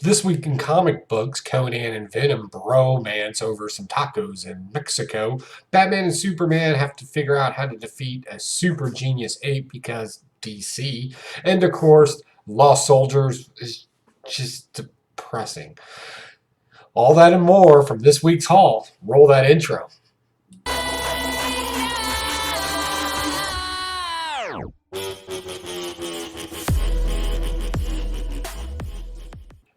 This week in comic books, Conan and Venom bromance over some tacos in Mexico. Batman and Superman have to figure out how to defeat a super genius ape because DC. And of course, Lost Soldiers is just depressing. All that and more from this week's haul. Roll that intro.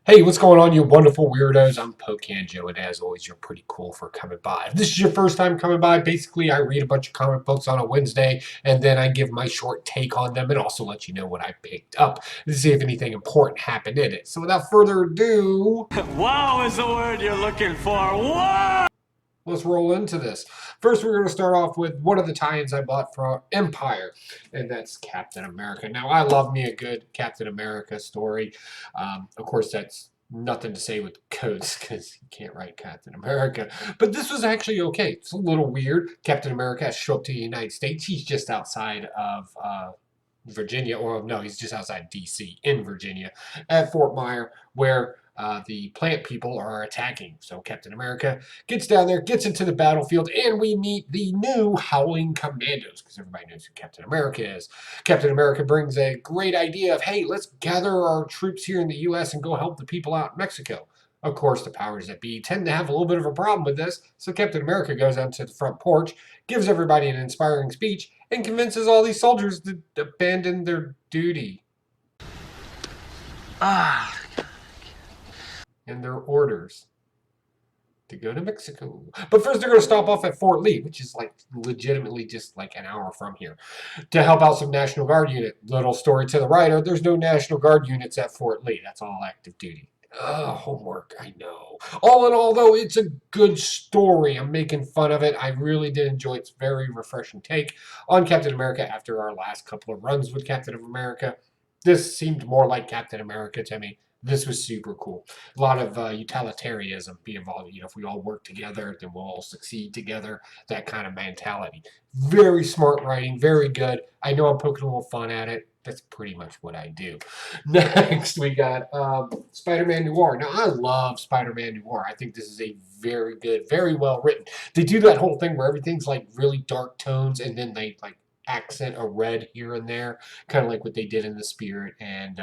Hey, what's going on, you wonderful weirdos? I'm Pocan Joe, and as always, you're pretty cool for coming by. If this is your first time coming by, basically, I read a bunch of comic books on a Wednesday, and then I give my short take on them and also let you know what I picked up to see if anything important happened in it. So without further ado... Wow is the word you're looking for. Wow! Let's roll into this. First, we're going to start off with one of the tie-ins I bought from Empire, and that's Captain America. Now, I love me a good Captain America story. Of course, that's nothing to say with codes because you can't write Captain America. But this was actually okay. It's a little weird. Captain America has to show up to the United States. He's just outside of Virginia, or no, he's just outside D.C. in Virginia at Fort Myer, where the plant people are attacking. So Captain America gets down there, gets into the battlefield, and we meet the new Howling Commandos, because everybody knows who Captain America is. Captain America brings a great idea of, hey, let's gather our troops here in the U.S. and go help the people out in Mexico. Of course, the powers that be tend to have a little bit of a problem with this, so Captain America goes out to the front porch, gives everybody an inspiring speech, and convinces all these soldiers to abandon their duty. And their orders to go to Mexico. But first they're going to stop off at Fort Lee, which is like legitimately just like an hour from here, to help out some National Guard unit. Little story to the writer, there's no National Guard units at Fort Lee. That's all active duty. Homework, I know. All in all, though, it's a good story. I'm making fun of it. I really did enjoy its very refreshing take on Captain America after our last couple of runs with Captain America. This seemed more like Captain America to me. This was super cool. A lot of utilitarianism be involved. You know, if we all work together, then we'll all succeed together. That kind of mentality. Very smart writing. Very good. I know I'm poking a little fun at it. That's pretty much what I do. Next, we got SpiderMan Noir. Now, I love SpiderMan Noir. I think this is a very good, very well written. They do that whole thing where everything's like really dark tones, and then they like accent a red here and there, kind of like what they did in The Spirit and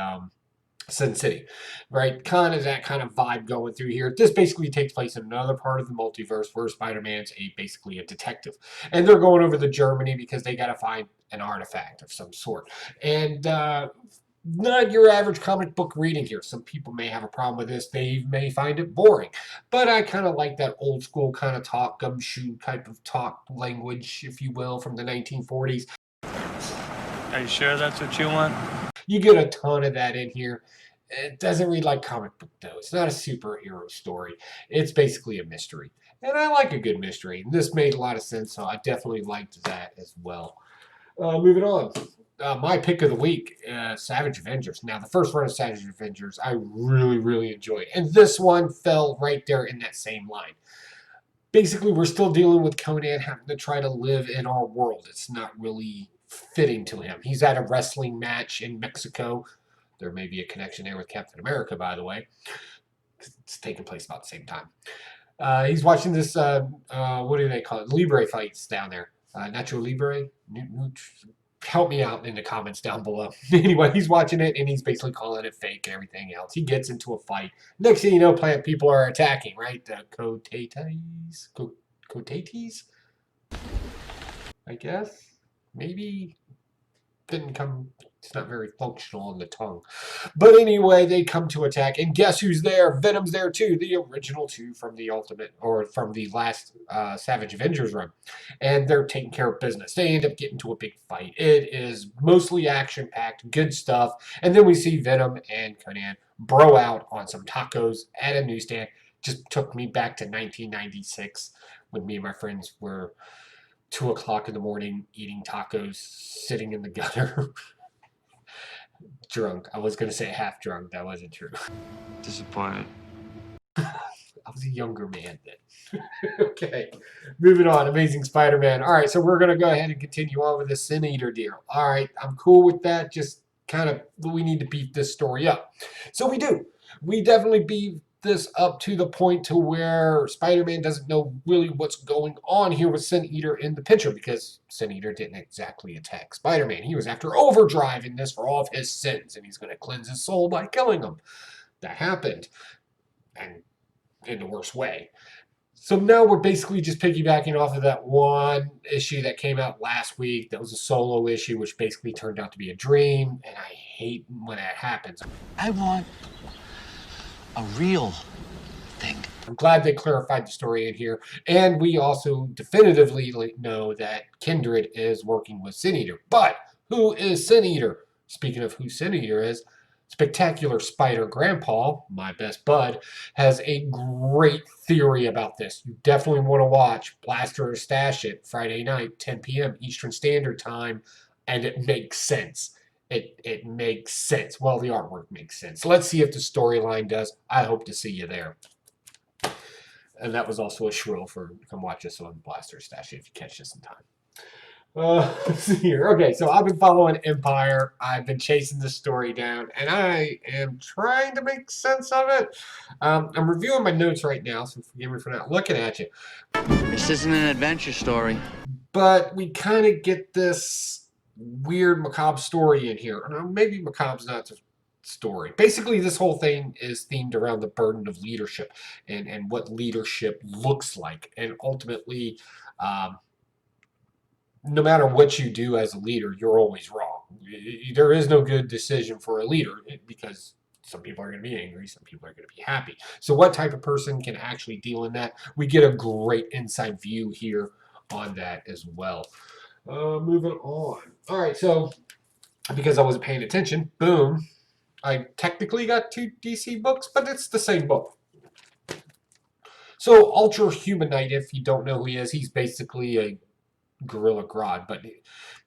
Sin City, right? Kind of that kind of vibe going through here. This basically takes place in another part of the multiverse where Spider-Man's basically a detective. And they're going over to Germany because they got to find an artifact of some sort. And not your average comic book reading here. Some people may have a problem with this. They may find it boring. But I kind of like that old school kind of talk, gumshoe type of talk language, if you will, from the 1940s. Are you sure that's what you want? You get a ton of that in here. It doesn't read like comic book, though. It's not a superhero story. It's basically a mystery. And I like a good mystery. And this made a lot of sense, so I definitely liked that as well. Moving on. My pick of the week, Savage Avengers. Now, the first run of Savage Avengers, I really, really enjoyed. And this one fell right there in that same line. Basically, we're still dealing with Conan having to try to live in our world. It's not really fitting to him. He's at a wrestling match in Mexico. There may be a connection there with Captain America, by the way. It's taking place about the same time. He's watching this, what do they call it? Libre fights down there. Nacho Libre? Help me out in the comments down below. Anyway, he's watching it, and he's basically calling it fake and everything else. He gets into a fight. Next thing you know, plant people are attacking, right? The Cotates? I guess? Maybe didn't come, it's not very functional on the tongue. But anyway, they come to attack, and guess who's there? Venom's there too, the original two from the Ultimate, or from the last Savage Avengers run. And they're taking care of business. They end up getting to a big fight. It is mostly action-packed, good stuff. And then we see Venom and Conan bro out on some tacos at a newsstand. Just took me back to 1996 when me and my friends were 2 o'clock in the morning eating tacos, sitting in the gutter. Drunk. I was going to say half drunk. That wasn't true. Disappointed. I was a younger man then. Okay. Moving on. Amazing Spider-Man. All right. So we're going to go ahead and continue on with the Sin Eater deal. All right. I'm cool with that. Just kind of, we need to beef this story up. So we do. We definitely beat this up to the point to where Spider-Man doesn't know really what's going on here with Sin Eater in the picture, because Sin Eater didn't exactly attack Spider-Man. He was after Overdrive in this for all of his sins, and he's going to cleanse his soul by killing him. That happened, and in the worst way. So now we're basically just piggybacking off of that one issue that came out last week. That was a solo issue, which basically turned out to be a dream, and I hate when that happens. I want a real thing. I'm glad they clarified the story in here, and we also definitively know that Kindred is working with Sin Eater. But who is Sin Eater? Speaking of who Sin Eater is, Spectacular Spider Grandpa, my best bud, has a great theory about this. You definitely want to watch Blaster or Stash It Friday night, 10 p.m. Eastern Standard Time, and it makes sense. It makes sense. Well, the artwork makes sense. Let's see if the storyline does. I hope to see you there. And that was also a shrill for come watch us on Blaster Stash It if you catch this in time. Let's see here. Okay, so I've been following Empire. I've been chasing this story down, and I am trying to make sense of it. I'm reviewing my notes right now, so forgive me for not looking at you. This isn't an adventure story. But we kind of get this weird macabre story in here. Or maybe macabre's not the story. Basically, this whole thing is themed around the burden of leadership and what leadership looks like. And ultimately, no matter what you do as a leader, you're always wrong. There is no good decision for a leader, because some people are going to be angry, some people are going to be happy. So what type of person can actually deal in that? We get a great inside view here on that as well. Moving on. All right, so because I wasn't paying attention, boom, I technically got 2 DC books, but it's the same book. So Ultra Humanite, if you don't know who he is, he's basically a Gorilla Grodd, but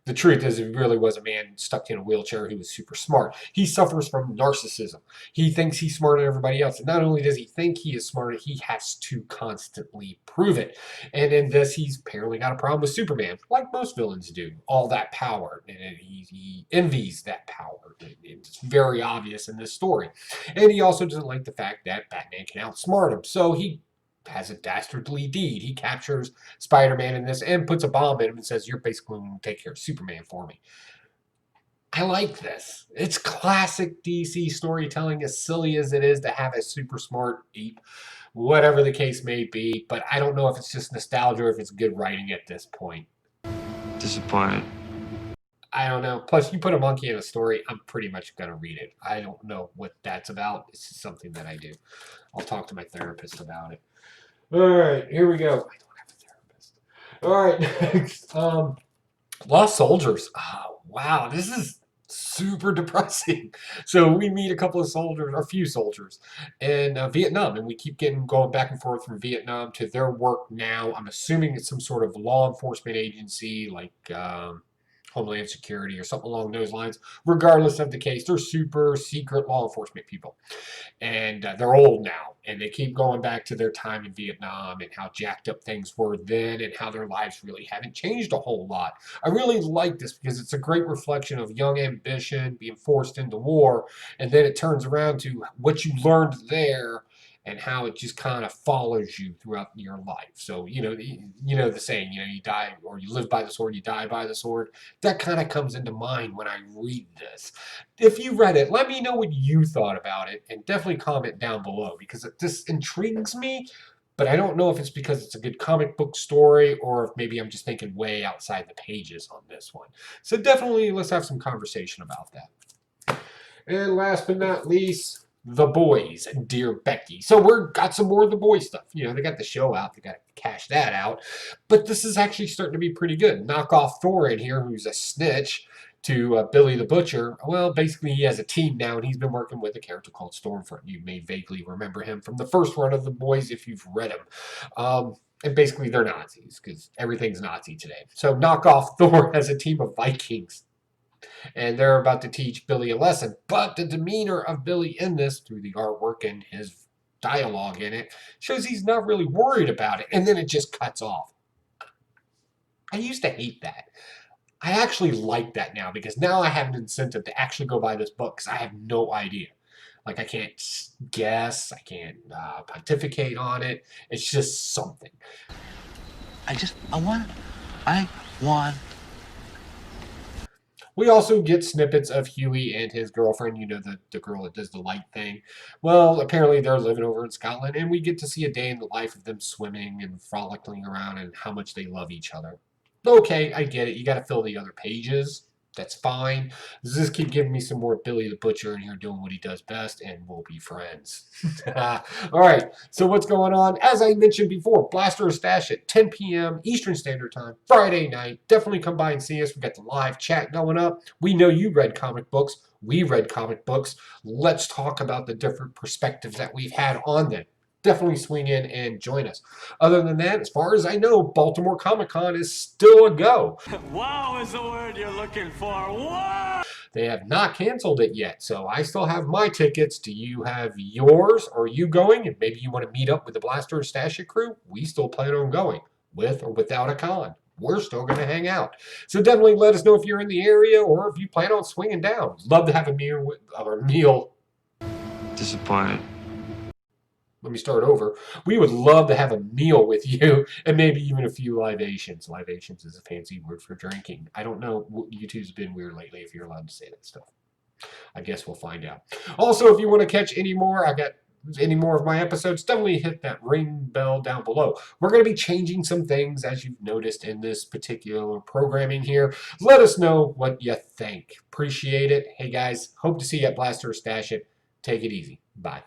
the truth is, it really was a man stuck in a wheelchair who was super smart. He suffers from narcissism. He thinks he's smarter than everybody else, and not only does he think he is smarter, he has to constantly prove it. And in this, he's apparently got a problem with Superman, like most villains do. All that power, and he envies that power. It's very obvious in this story. And he also doesn't like the fact that Batman can outsmart him, so he has a dastardly deed. He captures Spider-Man in this and puts a bomb in him and says, "You're basically going to take care of Superman for me." I like this. It's classic DC storytelling, as silly as it is to have a super smart ape, whatever the case may be. But I don't know if it's just nostalgia or if it's good writing at this point. Disappointed. I don't know. Plus, you put a monkey in a story, I'm pretty much going to read it. I don't know what that's about. It's just something that I do. I'll talk to my therapist about it. All right, here we go. I don't have a therapist. All right, next. Lost Soldiers. Oh, wow, this is super depressing. So we meet a couple of soldiers, or a few soldiers, in Vietnam, and we keep going back and forth from Vietnam to their work now. I'm assuming it's some sort of law enforcement agency, like Homeland Security or something along those lines. Regardless of the case, they're super secret law enforcement people. And they're old now, and they keep going back to their time in Vietnam and how jacked up things were then and how their lives really haven't changed a whole lot. I really like this because it's a great reflection of young ambition being forced into war, and then it turns around to what you learned there and how it just kind of follows you throughout your life. So, you know the saying, you die, or you live by the sword, you die by the sword. That kind of comes into mind when I read this. If you read it, let me know what you thought about it, and definitely comment down below, because this intrigues me, but I don't know if it's because it's a good comic book story or if maybe I'm just thinking way outside the pages on this one. So definitely let's have some conversation about that. And last but not least, The Boys, Dear Becky. So we've got some more of The Boys stuff. They got the show out. They got to cash that out. But this is actually starting to be pretty good. Knock off Thor in here, who's a snitch to Billy the Butcher. Well, basically he has a team now, and he's been working with a character called Stormfront. You may vaguely remember him from the first run of The Boys if you've read him. And basically they're Nazis, because everything's Nazi today. So Knock Off Thor has a team of Vikings, and they're about to teach Billy a lesson. But the demeanor of Billy in this, through the artwork and his dialogue in it, shows he's not really worried about it. And then it just cuts off. I used to hate that. I actually like that now, because now I have an incentive to actually go buy this book, because I have no idea. Like I can't guess, I can't pontificate on it. It's just something. I want. We also get snippets of Huey and his girlfriend, you know, the girl that does the light thing. Well, apparently they're living over in Scotland, and we get to see a day in the life of them swimming and frolicking around and how much they love each other. Okay, I get it. You got to fill the other pages. That's fine. Just keep giving me some more Billy the Butcher in here doing what he does best, and we'll be friends. All right, so what's going on? As I mentioned before, Blaster Stash at 10 p.m. Eastern Standard Time, Friday night. Definitely come by and see us. We got the live chat going up. We know you read comic books. We read comic books. Let's talk about the different perspectives that we've had on them. Definitely swing in and join us. Other than that, as far as I know, Baltimore Comic Con is still a go. Wow is the word you're looking for. Wow! They have not canceled it yet, so I still have my tickets. Do you have yours? Are you going? And maybe you want to meet up with the Blaster and Stash It crew? We still plan on going, with or without a con. We're still going to hang out. So definitely let us know if you're in the area or if you plan on swinging down. Love to have a meal. Disappointed. Let me start over. We would love to have a meal with you and maybe even a few libations. Libations is a fancy word for drinking. I don't know. YouTube's been weird lately if you're allowed to say that stuff. I guess we'll find out. Also, if you want to catch any more, I got any more of my episodes, definitely hit that ring bell down below. We're going to be changing some things, as you've noticed in this particular programming here. Let us know what you think. Appreciate it. Hey, guys, hope to see you at Blaster Stash It. Take it easy. Bye.